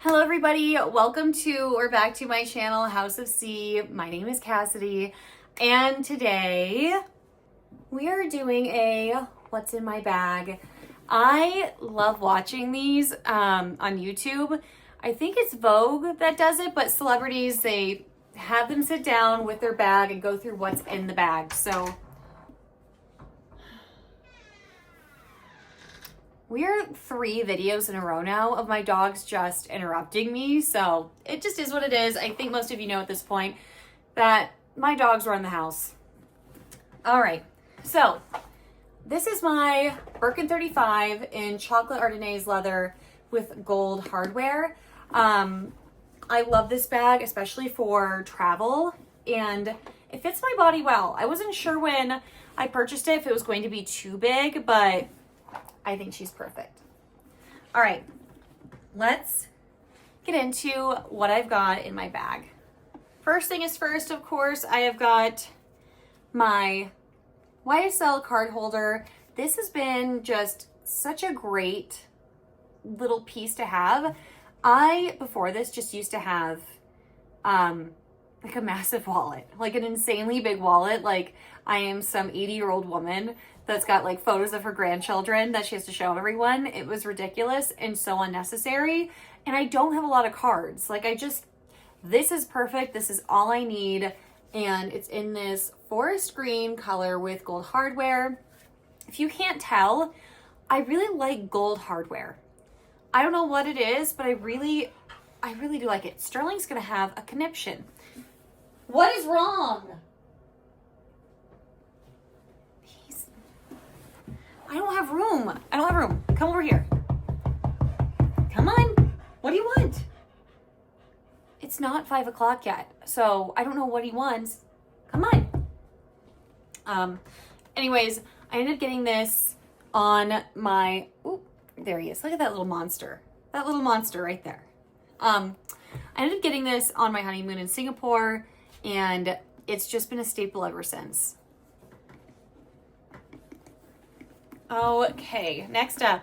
Hello everybody, welcome to or back to my channel, House of C. My name is Cassidy, and today we are doing a what's in my bag. I love watching these on YouTube. I think it's Vogue that does it, but celebrities, they have them sit down with their bag and go through what's in the bag. So we're 3 videos in a row now of my dogs just interrupting me, so it just is what it is. I think most of you know at this point that my dogs run the house. All right, so this is my Birkin 35 in chocolate Ardennaise leather with gold hardware. I love this bag, especially for travel, and it fits my body well. I wasn't sure when I purchased it if it was going to be too big, but I think she's perfect. All right, let's get into what I've got in my bag. First thing is first, of course, I have got my YSL card holder. This has been just such a great little piece to have. I, before this, just used to have like a massive wallet, like an insanely big wallet. Like I am some 80-year-old woman that's got like photos of her grandchildren that she has to show everyone. It was ridiculous and so unnecessary. And I don't have a lot of cards. Like this is perfect. This is all I need. And it's in this forest green color with gold hardware. If you can't tell, I really like gold hardware. I don't know what it is, but I really do like it. Sterling's gonna have a conniption. What is wrong? I don't have room. Come over here. Come on. What do you want? It's not 5 o'clock yet, so I don't know what he wants. Come on. Anyways, I ended up getting this on my, ooh, there he is. Look at that little monster. That little monster right there. I ended up getting this on my honeymoon in Singapore, and it's just been a staple ever since. Okay, next up,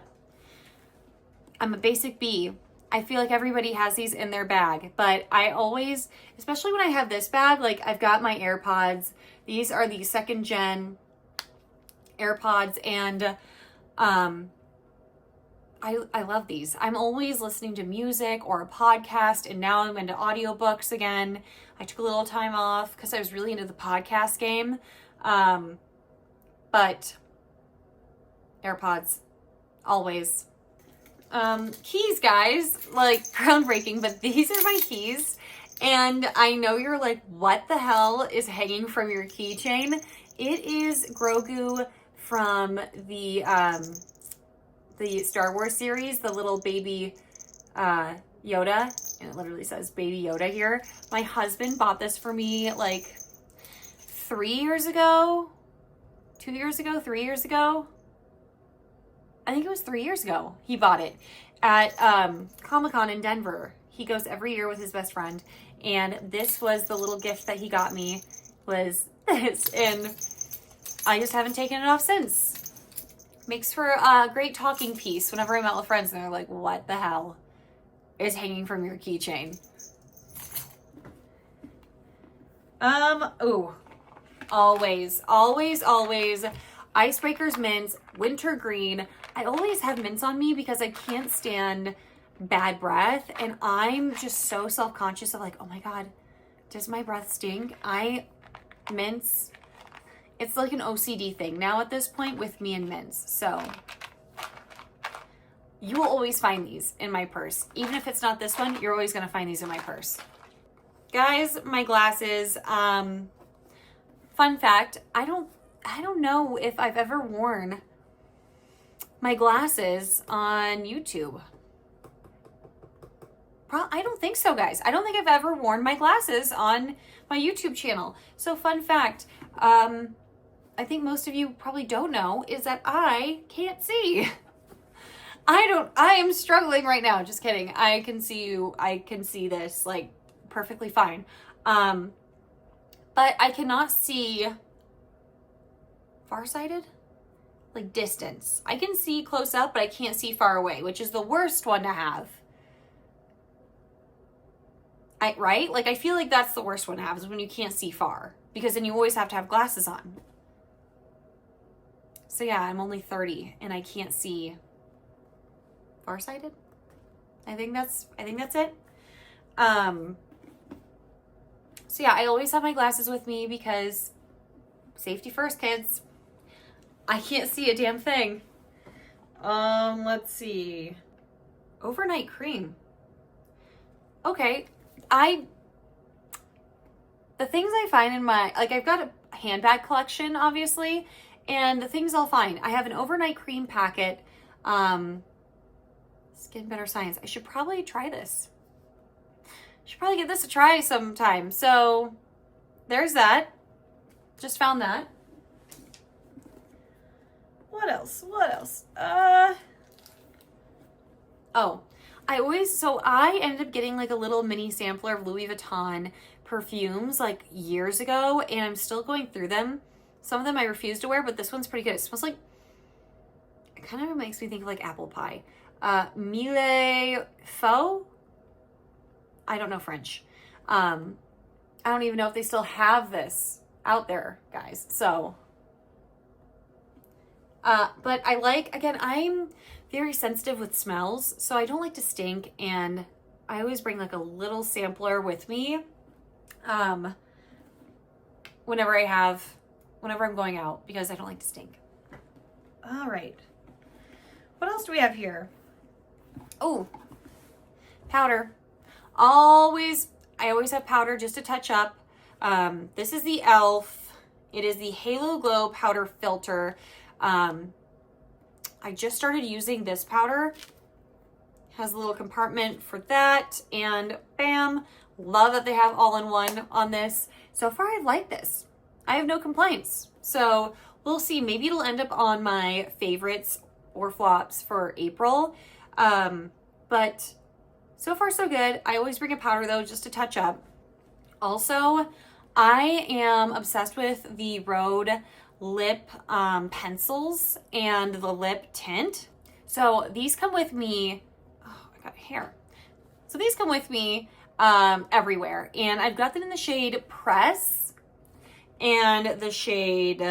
I'm a basic B. I feel like everybody has these in their bag, but I always, especially when I have this bag, like I've got my AirPods. These are the 2nd gen AirPods, and I love these. I'm always listening to music or a podcast, and now I'm into audiobooks again. I took a little time off because I was really into the podcast game, but AirPods, always. Keys, guys, like groundbreaking, but these are my keys. And I know you're like, what the hell is hanging from your keychain? It is Grogu from the Star Wars series, the little baby Yoda. And it literally says baby Yoda here. My husband bought this for me like 3 years ago, 2 years ago, 3 years ago. I think it was 3 years ago he bought it at Comic-Con in Denver. He goes every year with his best friend, and this was the little gift that he got me, was this, and I just haven't taken it off since. Makes for a great talking piece whenever I'm out with friends and they're like, what the hell is hanging from your keychain? Ooh, always Icebreakers mints, winter green. I always have mints on me because I can't stand bad breath, and I'm just so self-conscious of like, oh my God, does my breath stink? Mints, it's like an OCD thing now at this point with me and mints. So you will always find these in my purse. Even if it's not this one, you're always gonna find these in my purse. Guys, my glasses, fun fact, I don't know if I've ever worn my glasses on YouTube. I don't think so, guys. I don't think I've ever worn my glasses on my YouTube channel. So fun fact, I think most of you probably don't know, is that I can't see. I am struggling right now. Just kidding. I can see this like perfectly fine. But I cannot see farsighted, like distance. I can see close up, but I can't see far away, which is the worst one to have. Right? Like, I feel like that's the worst one to have, is when you can't see far, because then you always have to have glasses on. So yeah, I'm only 30 and I can't see farsighted. I think that's it. So yeah, I always have my glasses with me because safety first, kids. I can't see a damn thing. Let's see. Overnight cream. Okay. The things I find in my, like, I've got a handbag collection, obviously, and the things I'll find. I have an overnight cream packet. Skin Better Science. I should probably try this. Should probably give this a try sometime. So there's that. Just found that. What else? Oh, I ended up getting like a little mini sampler of Louis Vuitton perfumes like years ago, and I'm still going through them. Some of them I refuse to wear, but this one's pretty good. It smells like, it kind of makes me think of like apple pie. Mille Faux? I don't know French. I don't even know if they still have this out there, guys. So, but I like, again, I'm very sensitive with smells, so I don't like to stink, and I always bring like a little sampler with me, whenever I'm going out, because I don't like to stink. All right. What else do we have here? Oh, powder. I always have powder just to touch up. This is the e.l.f. It is the Halo Glow Powder Filter. I just started using this powder. Has a little compartment for that, and bam, love that they have all-in-one on this. So far, I like this. I have no complaints. So we'll see. Maybe it'll end up on my favorites or flops for April. But so far, so good. I always bring a powder, though, just to touch up. Also, I am obsessed with the Rhode lip pencils and the lip tint. So these come with me. Oh, I got hair. So these come with me everywhere. And I've got them in the shade Press and the shade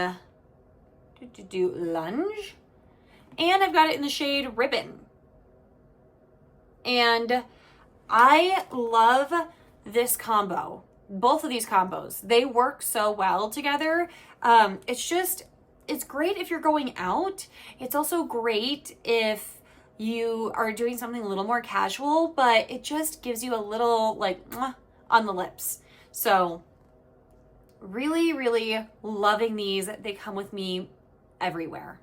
Lunge. And I've got it in the shade Ribbon. And I love this combo. Both of these combos. They work so well together. It's great if you're going out. It's also great if you are doing something a little more casual, but it just gives you a little like on the lips. So really, really loving these. They come with me everywhere.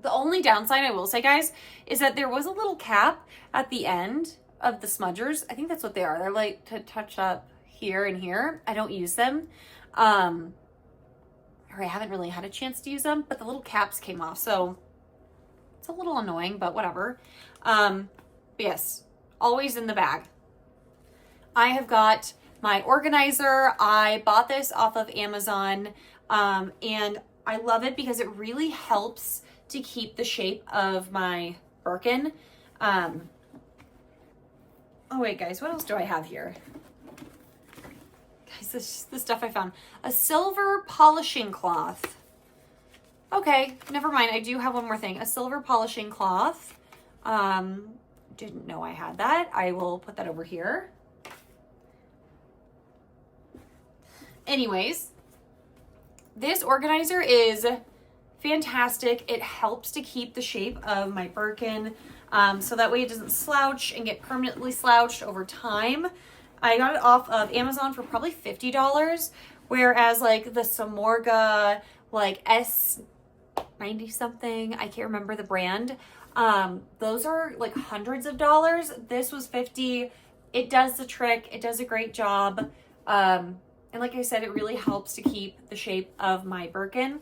The only downside, I will say, guys, is that there was a little cap at the end of the smudgers. I think that's what they are. They're like to touch up here and here. I don't use them. Or I haven't really had a chance to use them, but the little caps came off. So it's a little annoying, but whatever. But yes, always in the bag. I have got my organizer. I bought this off of Amazon. And I love it because it really helps to keep the shape of my Birkin. Oh wait, guys, what else do I have here? Guys, this is the stuff I found. A silver polishing cloth. Okay, never mind. I do have one more thing. A silver polishing cloth. Didn't know I had that. I will put that over here. Anyways, this organizer is fantastic. It helps to keep the shape of my Birkin, so that way it doesn't slouch and get permanently slouched over time. I got it off of Amazon for probably $50, whereas like the Samorga, like S90 something, I can't remember the brand. Those are like hundreds of dollars. This was $50. It does the trick. It does a great job. And like I said, it really helps to keep the shape of my Birkin.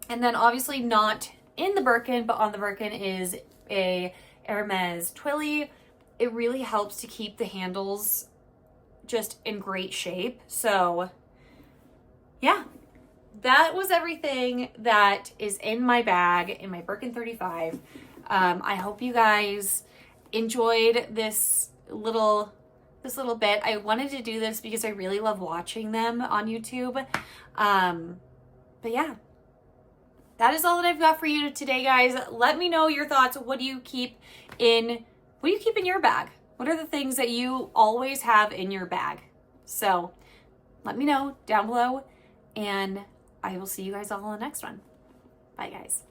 And then obviously not in the Birkin, but on the Birkin is a Hermès Twilly. It really helps to keep the handles just in great shape. So yeah, that was everything that is in my bag, in my Birkin 35. I hope you guys enjoyed this little this little bit. I wanted to do this because I really love watching them on YouTube. But yeah, that is all that I've got for you today, guys. Let me know your thoughts. What do you keep in your bag? What are the things that you always have in your bag? So let me know down below, and I will see you guys all in the next one. Bye, guys.